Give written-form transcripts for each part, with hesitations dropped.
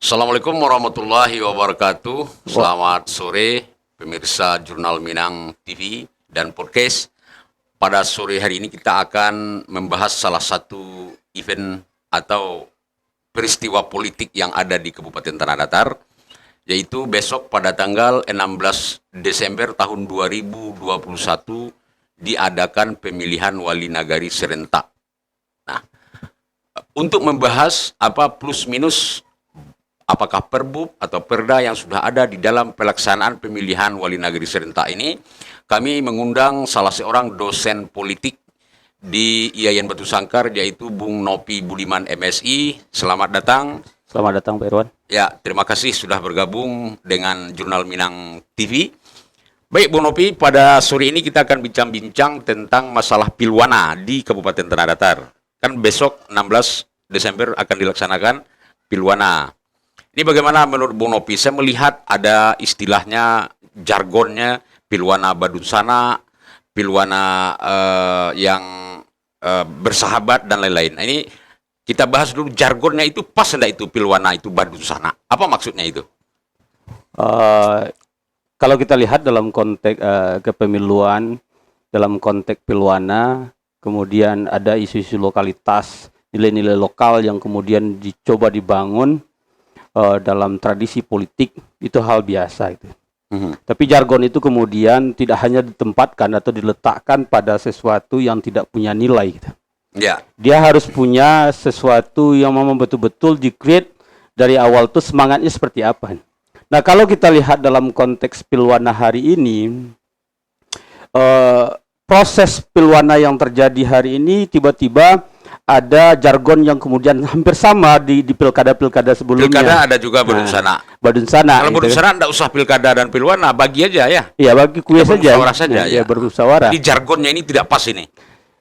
Assalamualaikum warahmatullahi wabarakatuh. Selamat sore pemirsa Jurnal Minang TV dan podcast. Pada sore hari ini kita akan membahas salah satu event atau peristiwa politik yang ada di Kabupaten Tanah Datar, yaitu besok pada tanggal 16 Desember tahun 2021 diadakan pemilihan wali nagari serentak. Nah, untuk membahas apa plus minus apakah Perbub atau Perda yang sudah ada di dalam pelaksanaan pemilihan wali nagari serentak ini, kami mengundang salah seorang dosen politik di IAIN Batu Sangkar, yaitu Bung Nopi Budiman MSI. Selamat datang. Selamat datang Pak Irwan. Ya, terima kasih sudah bergabung dengan Jurnal Minang TV. Baik Bung Nopi, pada sore ini kita akan bincang-bincang tentang masalah Pilwana di Kabupaten Tanah Datar. Kan besok 16 Desember akan dilaksanakan Pilwana. Ini bagaimana menurut Bung Nopi? Saya melihat ada istilahnya, jargonnya, Pilwana Badunsana, Pilwana yang bersahabat, dan lain-lain. Nah, ini kita bahas dulu jargonnya itu pas enggak itu Pilwana itu Badunsana. Apa maksudnya itu? Kalau kita lihat dalam konteks kepemiluan, dalam konteks Pilwana, kemudian ada isu-isu lokalitas, nilai-nilai lokal yang kemudian dicoba dibangun dalam tradisi politik, itu hal biasa itu. Tapi jargon itu kemudian tidak hanya ditempatkan atau diletakkan pada sesuatu yang tidak punya nilai gitu. Ya. Dia harus punya sesuatu yang memang betul-betul di-create dari awal tuh semangatnya seperti apa. Nah, kalau kita lihat dalam konteks Pilwana hari ini, proses Pilwana yang terjadi hari ini tiba-tiba ada jargon yang kemudian hampir sama di pilkada-pilkada sebelumnya. Pilkada ada juga Badunsana. Badunsana. Kalau Badunsana enggak usah pilkada dan Pilwana, bagi aja ya. Iya, bagi kue saja. Bermusyawarah saja ya. Bermusyawarah. Jadi jargonnya ini tidak pas ini.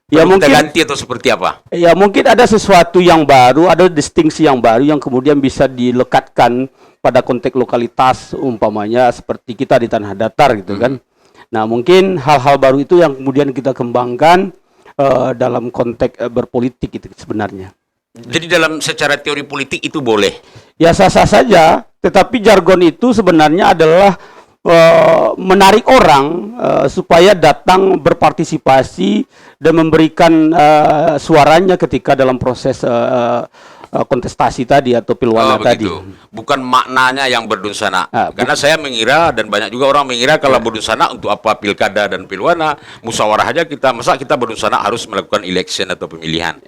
Ya, mungkin mungkin kita ganti atau seperti apa? Ya, mungkin ada sesuatu yang baru, ada distingsi yang baru yang kemudian bisa dilekatkan pada konteks lokalitas, umpamanya seperti kita di Tanah Datar gitu kan. Nah, mungkin hal-hal baru itu yang kemudian kita kembangkan dalam konteks berpolitik itu sebenarnya. Jadi dalam secara teori politik itu boleh? Ya, sah-sah saja, tetapi jargon itu sebenarnya adalah menarik orang supaya datang berpartisipasi dan memberikan suaranya ketika dalam proses kontestasi tadi atau Pilwana tadi. Bukan maknanya yang Badunsana. Karena saya mengira dan banyak juga orang mengira kalau Badunsana untuk apa pilkada dan Pilwana, musyawarah aja kita, masa kita Badunsana harus melakukan election atau pemilihan.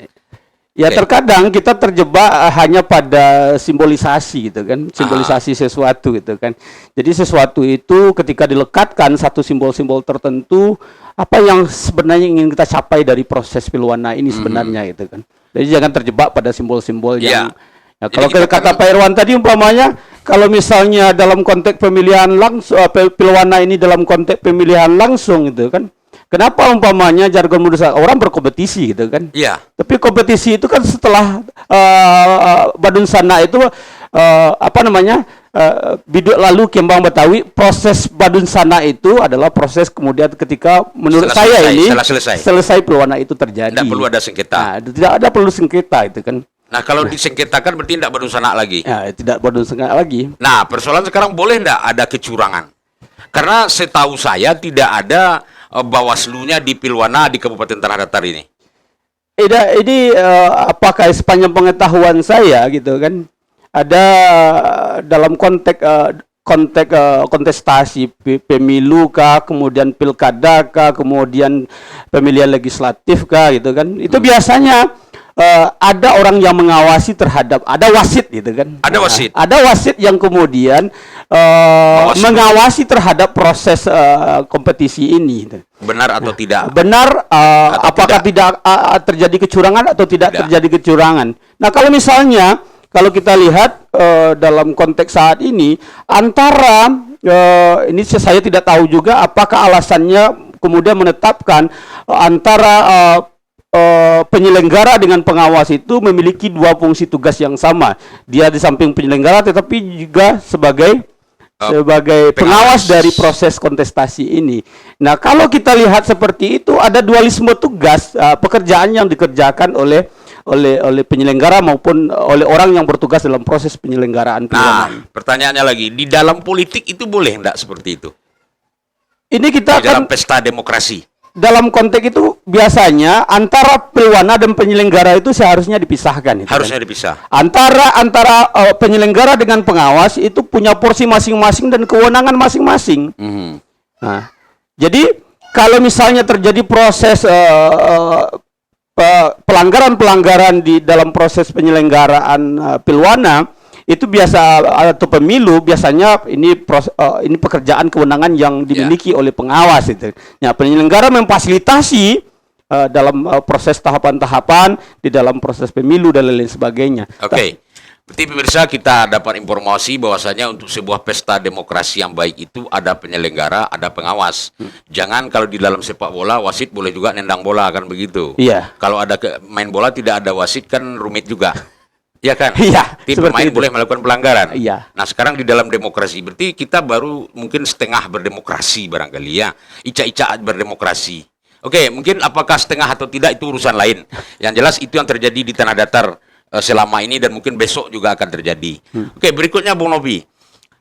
Ya, terkadang kita terjebak hanya pada simbolisasi gitu kan, simbolisasi sesuatu gitu kan. Jadi sesuatu itu ketika dilekatkan satu simbol-simbol tertentu, apa yang sebenarnya ingin kita capai dari proses Pilwana ini sebenarnya gitu kan. Jadi jangan terjebak pada simbol-simbol yang kalau kata Pak Irwan tadi umpamanya, kalau misalnya dalam konteks pemilihan langsung, Pilwana ini dalam konteks pemilihan langsung gitu kan. Kenapa umpamanya jargon mendesak orang berkompetisi gitu kan? Iya. Tapi kompetisi itu kan setelah Badunsana itu biduk lalu kembang Betawi, proses Badunsana itu adalah proses kemudian ketika menurut saya ini selesai Pilwana itu terjadi. Tidak perlu ada sengketa. Nah, tidak ada perlu sengketa itu kan. Nah, kalau disengketakan berarti tidak Badunsana lagi. Ya, tidak Badunsana lagi. Nah, persoalan sekarang boleh tidak ada kecurangan? Karena setahu saya tidak ada Bawaslu-nya di Pilwana di Kabupaten Tanah Datar ini. Ini apakah sepanjang pengetahuan saya gitu kan, ada dalam konteks kontestasi pemilu kah, kemudian pilkada kah, kemudian pemilihan legislatif kah gitu kan, itu biasanya ada orang yang mengawasi terhadap, ada wasit gitu kan. Ada wasit. Ada wasit yang kemudian mengawasi terhadap proses kompetisi ini. Benar atau tidak? Benar, apakah tidak terjadi kecurangan atau tidak terjadi kecurangan. Nah, kalau misalnya kalau kita lihat dalam konteks saat ini antara ini saya tidak tahu juga apakah alasannya kemudian menetapkan antara penyelenggara dengan pengawas itu memiliki dua fungsi tugas yang sama. Dia di samping penyelenggara tetapi juga sebagai pengawas dari proses kontestasi ini. Nah, kalau kita lihat seperti itu ada dualisme tugas, pekerjaan yang dikerjakan oleh oleh penyelenggara maupun oleh orang yang bertugas dalam proses penyelenggaraan pilihan. Nah, pertanyaannya lagi, di dalam politik itu boleh enggak seperti itu? Ini kita Di dalam akan pesta demokrasi. dalam konteks itu biasanya antara pilwana dan penyelenggara itu seharusnya dipisahkan. Itu Harusnya kan. dipisah. Antara penyelenggara dengan pengawas itu punya porsi masing-masing dan kewenangan masing-masing. Mhm. Nah, jadi kalau misalnya terjadi proses pelanggaran-pelanggaran di dalam proses penyelenggaraan pilwana itu biasa atau pemilu biasanya ini pekerjaan kewenangan yang dimiliki oleh pengawas itu. Ya, penyelenggara memfasilitasi dalam proses tahapan-tahapan di dalam proses pemilu dan lain sebagainya. Oke. Berarti pemirsa kita dapat informasi bahwasanya untuk sebuah pesta demokrasi yang baik itu ada penyelenggara, ada pengawas. Jangan kalau di dalam sepak bola wasit boleh juga nendang bola kan begitu. Iya. Kalau ada main bola tidak ada wasit kan rumit juga. Iya kan? Iya, Tim seperti pemain itu. boleh melakukan pelanggaran. Iya. Nah sekarang di dalam demokrasi berarti kita baru mungkin setengah berdemokrasi barangkali ya. Ica-ica berdemokrasi. Oke, mungkin apakah setengah atau tidak itu urusan lain. Yang jelas itu yang terjadi di tanah datar selama ini dan mungkin besok juga akan terjadi. Oke, berikutnya Bung Novi.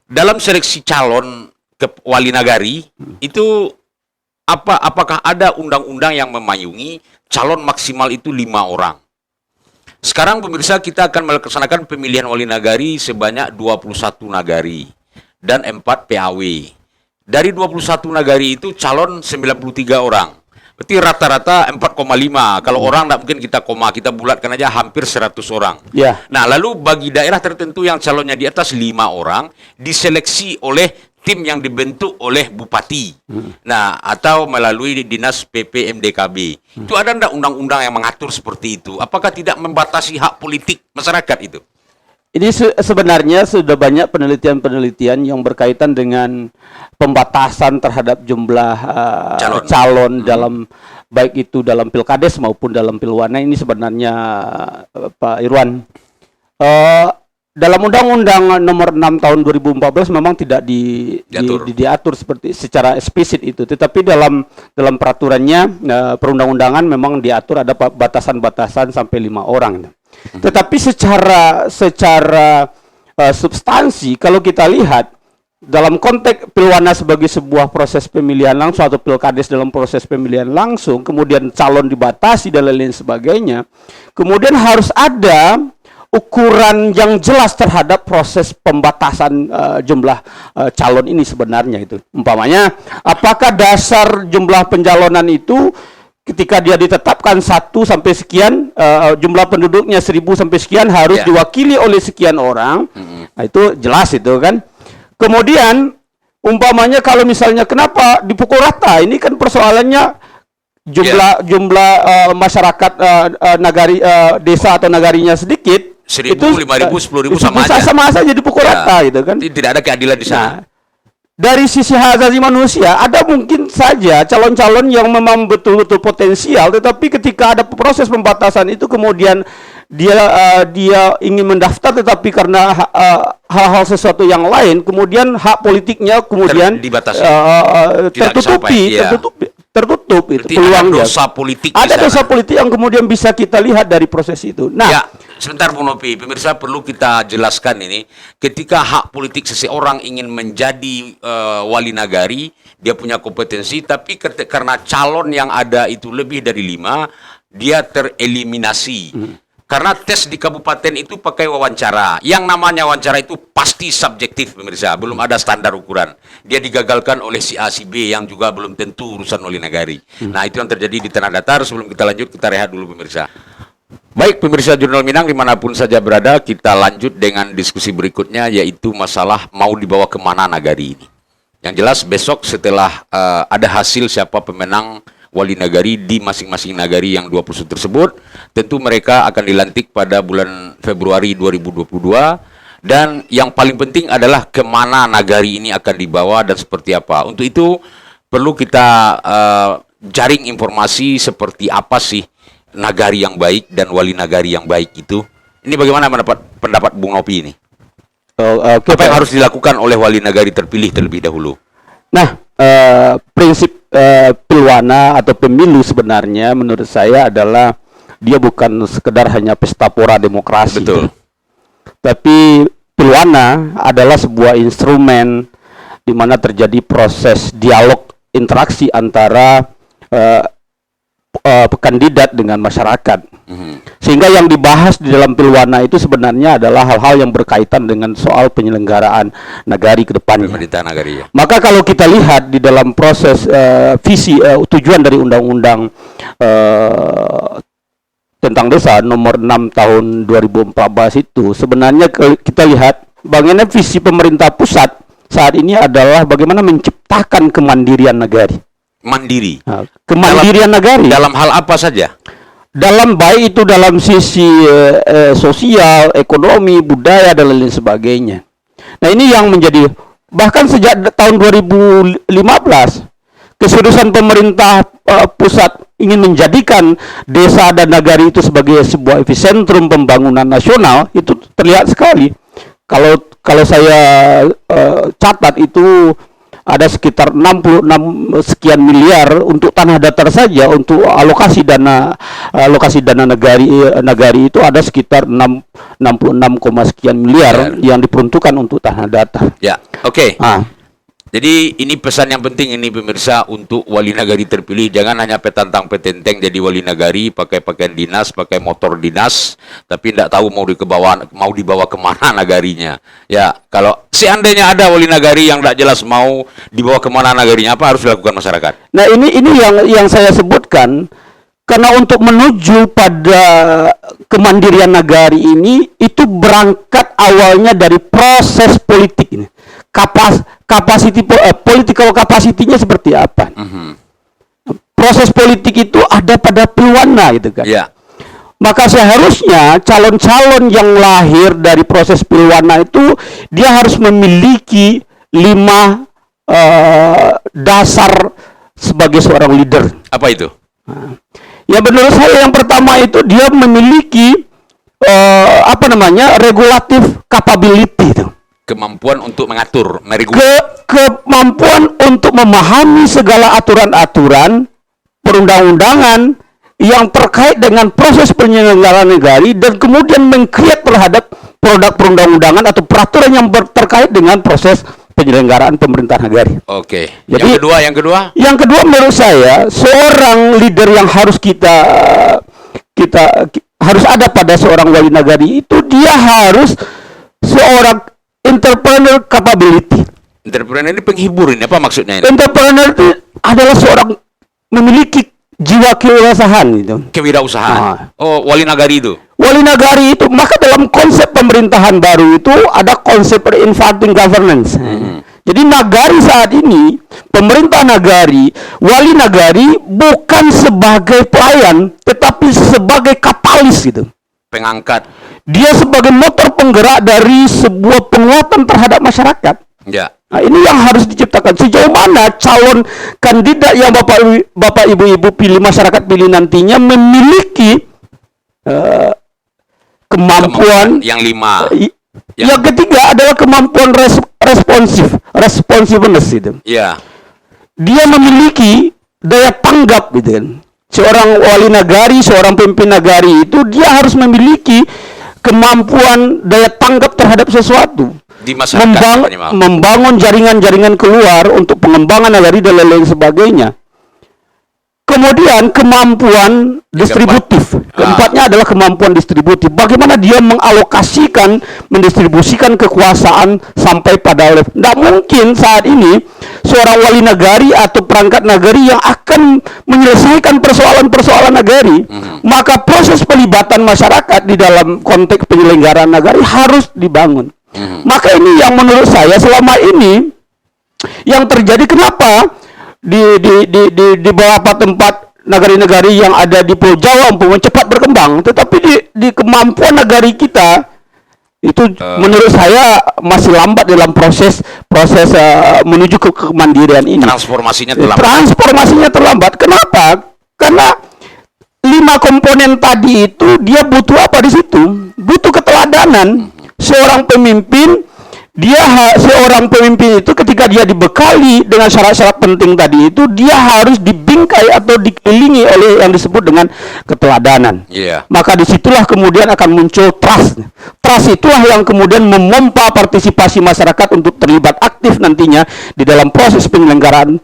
Dalam seleksi calon ke wali nagari itu apakah ada undang-undang yang memayungi calon maksimal itu 5 orang? Sekarang pemirsa kita akan melaksanakan pemilihan wali nagari sebanyak 21 nagari dan 4 PAW. Dari 21 nagari itu calon 93 orang. Berarti rata-rata 4,5. Kalau orang enggak mungkin kita bulatkan aja hampir 100 orang. Ya. Nah, lalu bagi daerah tertentu yang calonnya di atas 5 orang diseleksi oleh tim yang dibentuk oleh bupati. Nah, atau melalui dinas PPMDKB. Itu ada enggak undang-undang yang mengatur seperti itu? Apakah tidak membatasi hak politik masyarakat itu? Ini sebenarnya sudah banyak penelitian-penelitian yang berkaitan dengan pembatasan terhadap jumlah calon dalam baik itu dalam pilkades maupun dalam pilwana. Ini sebenarnya Pak Irwan dalam Undang-Undang Nomor 6 Tahun 2014 memang tidak diatur seperti secara eksplisit itu, tetapi dalam peraturannya perundang-undangan memang diatur ada batasan-batasan sampai 5 orang. Tetapi secara substansi kalau kita lihat dalam konteks pilwana sebagai sebuah proses pemilihan langsung atau pilkades dalam proses pemilihan langsung, kemudian calon dibatasi dan lain sebagainya, kemudian harus ada ukuran yang jelas terhadap proses pembatasan jumlah calon ini sebenarnya itu. Umpamanya, apakah dasar jumlah pencalonan itu ketika dia ditetapkan 1 sampai sekian, jumlah penduduknya 1000 sampai sekian harus diwakili oleh sekian orang. Nah, itu jelas itu kan. Kemudian umpamanya kalau misalnya kenapa dipukul rata? Ini kan persoalannya jumlah masyarakat nagari desa atau nagarinya sedikit. 1.000, 5.000, 10.000 sama aja. Sama saja dipukul rata gitu kan. Tidak ada keadilan di sana. Dari sisi hak asasi manusia, ada mungkin saja calon-calon yang memang betul-betul potensial, tetapi ketika ada proses pembatasan itu kemudian dia ingin mendaftar, tetapi karena hal-hal sesuatu yang lain, kemudian hak politiknya kemudian tertutup itu peluangnya. Dosa politik. Ada dosa politik yang kemudian bisa kita lihat dari proses itu. Nah, ya, sebentar Bung Novi, pemirsa perlu kita jelaskan ini. Ketika hak politik seseorang ingin menjadi wali nagari, dia punya kompetensi, tapi karena calon yang ada itu lebih dari 5, dia tereliminasi. Karena tes di kabupaten itu pakai wawancara. Yang namanya wawancara itu pasti subjektif, pemirsa. Belum ada standar ukuran. Dia digagalkan oleh si A, si B yang juga belum tentu urusan wali nagari. Nah, itu yang terjadi di tanah datar. Sebelum kita lanjut, kita rehat dulu, pemirsa. Baik, pemirsa Jurnal Minang dimanapun saja berada, kita lanjut dengan diskusi berikutnya, yaitu masalah mau dibawa kemana nagari ini. Yang jelas besok setelah ada hasil siapa pemenang wali nagari di masing-masing nagari yang 20 tersebut, tentu mereka akan dilantik pada bulan Februari 2022, dan yang paling penting adalah kemana nagari ini akan dibawa dan seperti apa. Untuk itu perlu kita jaring informasi seperti apa sih nagari yang baik dan wali nagari yang baik itu. Ini bagaimana pendapat Bung Novi ini? Apa yang harus dilakukan oleh wali nagari terpilih terlebih dahulu? Nah, prinsip pilwana atau pemilu sebenarnya menurut saya adalah dia bukan sekedar hanya pesta pora demokrasi. Betul. Tapi Pilwana adalah sebuah instrumen di mana terjadi proses dialog interaksi antara kandidat dengan masyarakat. Sehingga yang dibahas di dalam Pilwana itu sebenarnya adalah hal-hal yang berkaitan dengan soal penyelenggaraan nagari ke depannya. Pemerintah nagari, ya. Maka kalau kita lihat di dalam proses visi tujuan dari undang-undang tentang desa nomor 6 tahun 2014 itu, sebenarnya kita lihat bagaimana visi pemerintah pusat saat ini adalah bagaimana menciptakan kemandirian nagari. Mandiri. Nah, kemandirian nagari Dalam hal apa saja? dalam baik itu dalam sisi sosial, ekonomi, budaya dan lain sebagainya. Nah, ini yang menjadi bahkan sejak tahun 2015 keseriusan pemerintah pusat ingin menjadikan desa dan nagari itu sebagai sebuah epicentrum pembangunan nasional itu terlihat sekali. Kalau saya catat itu ada sekitar 66 sekian miliar untuk tanah datar saja, untuk alokasi dana nagari itu ada sekitar 66, sekian miliar yang diperuntukkan untuk tanah datar. Ya, oke. Jadi ini pesan yang penting ini pemirsa untuk wali nagari terpilih, jangan hanya petantang petenteng jadi wali nagari, pakai pakaian dinas, pakai motor dinas, tapi tidak tahu mau dibawa kemana nagarinya. Ya, kalau seandainya ada wali nagari yang tidak jelas mau dibawa kemana nagarinya, apa harus dilakukan masyarakat? Nah, ini yang saya sebutkan, karena untuk menuju pada kemandirian nagari ini itu berangkat awalnya dari proses politik ini. Political capacity-nya seperti apa? Proses politik itu ada pada Pilwana gitu kan. Ya. Maka seharusnya calon-calon yang lahir dari proses Pilwana itu dia harus memiliki 5 dasar sebagai seorang leader. Apa itu? Ya, menurut saya yang pertama itu dia memiliki regulatif capability itu. Kemampuan untuk mengatur, meregulasi. Kemampuan untuk memahami segala aturan-aturan perundang-undangan yang terkait dengan proses penyelenggaraan nagari dan kemudian mengkreat terhadap produk perundang-undangan atau peraturan yang terkait dengan proses penyelenggaraan pemerintahan nagari. Oke. Jadi, yang kedua? Yang kedua menurut saya seorang leader yang harus harus ada pada seorang wali nagari itu dia harus seorang entrepreneur capability. Entrepreneur ini penghibur ini, apa maksudnya ini? Entrepreneur itu adalah seorang memiliki jiwa kewirausahaan gitu. Kewirausahaan. Oh, wali nagari itu. Wali nagari itu, maka dalam konsep pemerintahan baru itu ada konsep reinventing governance. Jadi nagari saat ini, pemerintah nagari, wali nagari bukan sebagai pelayan, tetapi sebagai katalis gitu. Pengangkat. Dia sebagai motor penggerak dari sebuah penguatan terhadap masyarakat. Ya. Nah, ini yang harus diciptakan. Sejauh mana calon kandidat yang Bapak Ibu pilih, masyarakat pilih nantinya memiliki kemampuan yang 5. Yang ketiga adalah kemampuan responsiveness itu. Ya. Dia memiliki daya tanggap gitu kan. Seorang wali nagari, seorang pemimpin nagari itu dia harus memiliki kemampuan daya tanggap terhadap sesuatu. Di masyarakat membangun jaringan-jaringan keluar untuk pengembangan nagari dan lain sebagainya. Kemudian kemampuan distributif. Keempatnya adalah kemampuan distributif. Bagaimana dia mendistribusikan kekuasaan sampai pada level. Tidak mungkin saat ini seorang wali nagari atau perangkat nagari yang akan menyelesaikan persoalan-persoalan nagari. Maka proses pelibatan masyarakat di dalam konteks penyelenggaraan nagari harus dibangun. Maka ini yang menurut saya selama ini yang terjadi, kenapa di beberapa tempat nagari-nagari yang ada di Pulau Jawa umpamanya cepat berkembang, tetapi di kemampuan nagari kita itu menurut saya masih lambat dalam proses menuju ke kemandirian ini. Transformasinya terlambat. Kenapa? Karena 5 komponen tadi itu dia butuh apa di situ? Butuh keteladanan. Seorang pemimpin seorang pemimpin itu ketika dia dibekali dengan syarat-syarat penting tadi itu, dia harus dibingkai atau dikelilingi oleh yang disebut dengan keteladanan. Maka disitulah kemudian akan muncul trust. Trust itulah yang kemudian memompa partisipasi masyarakat untuk terlibat aktif nantinya di dalam proses penyelenggaraan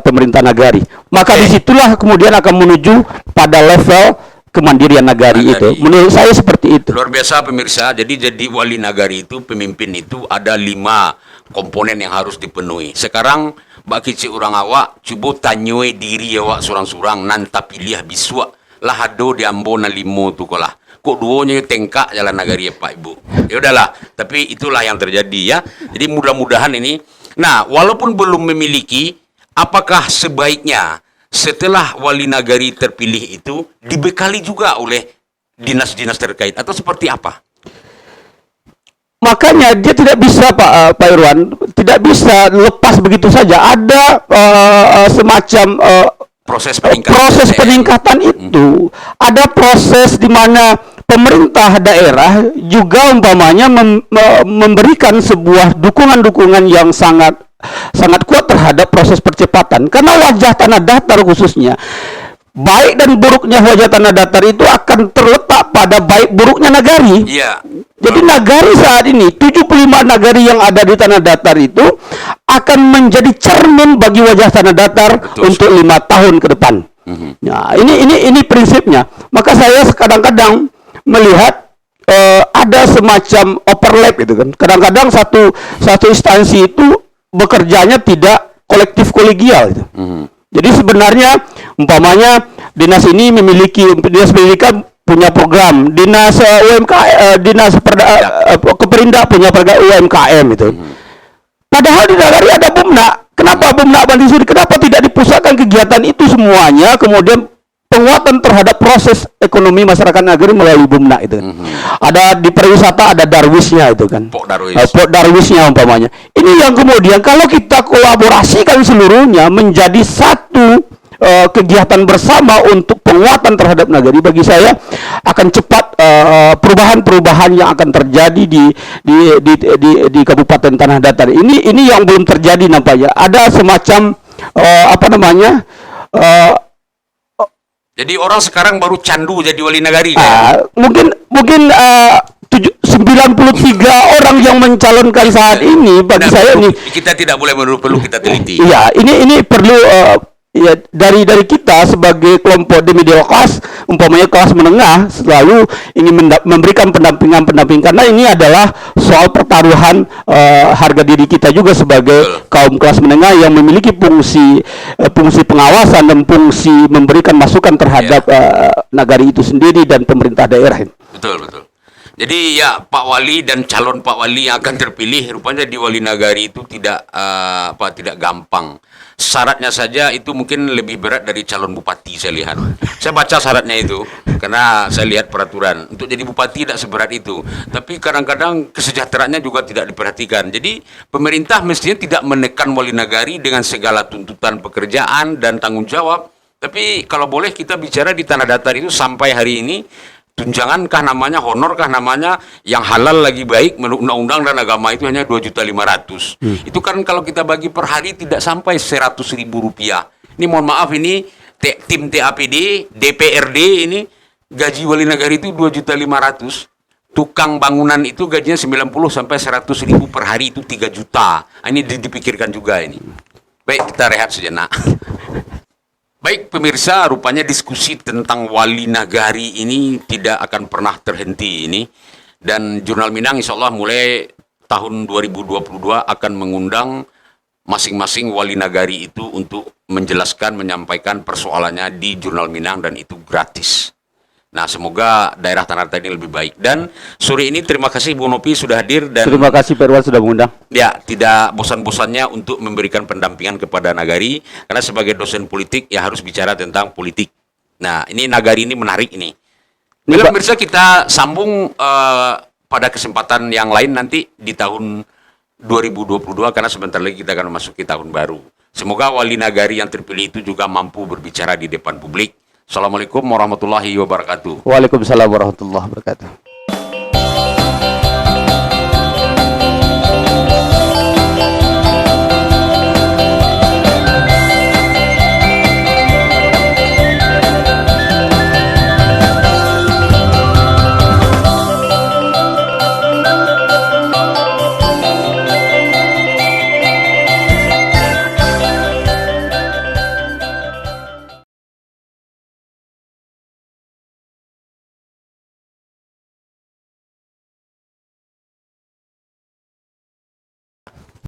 pemerintah nagari. Maka disitulah kemudian akan menuju pada level kemandirian nagari itu. Menurut saya seperti itu. Luar biasa pemirsa. Jadi wali nagari itu, pemimpin itu ada 5 komponen yang harus dipenuhi. Sekarang bagi orang awak cuba tanyoi diri awak surang-surang nanta pilih biswa lah hado diambo na limo tu kolah. Kok duonya tengkak jalan nagari ya Pak Ibu. Ya udahlah, tapi itulah yang terjadi ya. Jadi mudah-mudahan ini. Nah, walaupun belum memiliki, apakah sebaiknya setelah wali nagari terpilih itu dibekali juga oleh dinas-dinas terkait atau seperti apa? Makanya dia tidak bisa Pak Irwan, tidak bisa lepas begitu saja. Ada semacam proses peningkatan itu. Ada proses di mana pemerintah daerah juga umpamanya memberikan sebuah dukungan-dukungan yang sangat kuat terhadap proses percepatan, karena wajah tanah datar khususnya, baik dan buruknya wajah tanah datar itu akan terletak pada baik buruknya nagari. Jadi nagari saat ini 75 nagari yang ada di tanah datar itu akan menjadi cermin bagi wajah tanah datar untuk 5 tahun ke depan. Nah, ini prinsipnya. Maka saya kadang-kadang melihat ada semacam overlap gitu kan. Kadang-kadang satu instansi itu bekerjanya tidak kolektif kolegial gitu. Jadi sebenarnya umpamanya dinas pendidikan punya program, dinas Keperindak punya program UMKM itu. Padahal di nagari ada Bumna. Kenapa Bumna Banti Suri? Kenapa tidak dipusatkan kegiatan itu semuanya? Kemudian penguatan terhadap proses ekonomi masyarakat nagari melalui Bumna itu. Ada di pariwisata ada Darwisnya itu kan. Pok Darwisnya umpamanya. Ini yang kemudian kalau kita kolaborasikan seluruhnya menjadi satu kegiatan bersama untuk penguatan terhadap nagari, bagi saya akan cepat perubahan-perubahan yang akan terjadi di Kabupaten Tanah Datar. Ini yang belum terjadi nampaknya. Ada semacam jadi orang sekarang baru candu jadi wali nagari. Mungkin 93 orang yang mencalonkan saat ini bagi saya ini kita tidak boleh perlu kita teliti. Iya, ini perlu ya dari kita sebagai kelompok di middle class, umpamanya kelas menengah, selalu ingin memberikan pendampingan karena ini adalah soal pertaruhan harga diri kita juga sebagai kaum kelas menengah yang memiliki fungsi pengawasan dan fungsi memberikan masukan terhadap nagari itu sendiri dan pemerintah daerah. Betul. Jadi ya Pak Wali dan calon Pak Wali yang akan terpilih rupanya di wali nagari itu tidak gampang. Syaratnya saja itu mungkin lebih berat dari calon bupati saya lihat. Saya baca syaratnya itu karena saya lihat peraturan. Untuk jadi bupati tidak seberat itu. Tapi kadang-kadang kesejahteraannya juga tidak diperhatikan. Jadi pemerintah mestinya tidak menekan wali nagari dengan segala tuntutan pekerjaan dan tanggung jawab. Tapi kalau boleh kita bicara di Tanah Datar itu sampai hari ini tunjangankah namanya, honorkah namanya, yang halal lagi baik menurut undang-undang dan agama itu hanya 2.500.000. Itu kan kalau kita bagi per hari tidak sampai 100.000 rupiah. Ini mohon maaf, ini tim TAPD, DPRD ini gaji wali nagari itu 2.500.000. Tukang bangunan itu gajinya 90 sampai 100.000 per hari, itu 3 juta. Ini dipikirkan juga ini. Baik, kita rehat sejenak. Baik pemirsa, rupanya diskusi tentang wali nagari ini tidak akan pernah terhenti ini. Dan Jurnal Minang insya Allah mulai tahun 2022 akan mengundang masing-masing wali nagari itu untuk menjelaskan, menyampaikan persoalannya di Jurnal Minang dan itu gratis. Nah, semoga daerah Tanah Datar ini lebih baik. Dan sore ini terima kasih Bu Nopi sudah hadir dan terima kasih Pak Irwan sudah mengundang. Ya, tidak bosan-bosannya untuk memberikan pendampingan kepada nagari karena sebagai dosen politik ya harus bicara tentang politik. Nah, ini nagari ini menarik ini. Bila pemirsa kita sambung pada kesempatan yang lain nanti di tahun 2022 karena sebentar lagi kita akan memasuki tahun baru. Semoga wali nagari yang terpilih itu juga mampu berbicara di depan publik. Assalamualaikum warahmatullahi wabarakatuh. Waalaikumsalam warahmatullahi wabarakatuh.